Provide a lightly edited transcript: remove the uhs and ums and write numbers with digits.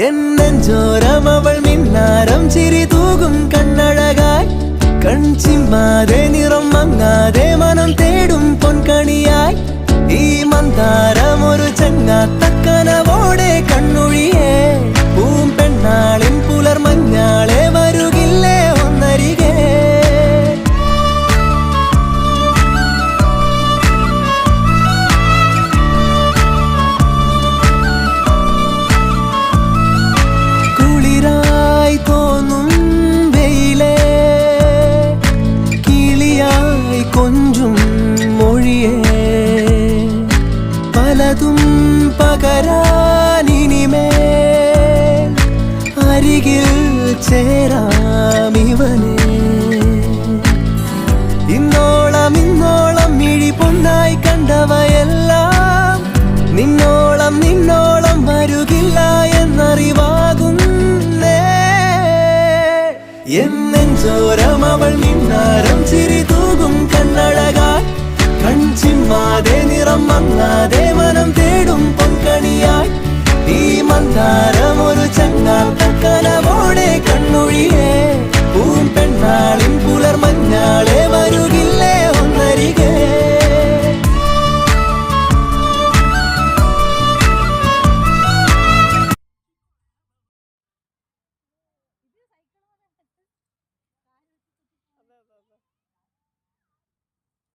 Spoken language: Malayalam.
എന്നെഞ്ചോരം അവൾ മിന്നാരം ചിരി തൂകും കണ്ണഴകായി കൺചിമ്മാതെ നിറം മങ്ങാതെ മനം തേടും പൊൻകണിയായി ഈ മന്ദാരം ഒരു ചങ്ങാത്തക്കനവോടെ കണ്ണൊഴിയേ പൂമ്പെണ്ണാളിൻ പുലർമഞ്ഞാളെ വരുകില്ലേ ഒന്നരികെ കുളിരായി തോന്നും വെയിലേ കിളിയായി കൊഞ്ചും മൊഴിയേ പലതും പകരാനിനിമേൽ അരികിൽ ചേരാമിവനെ ഇന്നോളം മിഴി പൊന്നായി കണ്ടവയെല്ലാം നിന്നോളം വരുകില്ല എന്നറിവാകുന്നേ എന്നെഞ്ചോരം അവൾ മിന്നാരം ചിരി തൂകും കണ്ണഴകായി കൺചിമ്മാതെ നിറം മങ്ങാതെ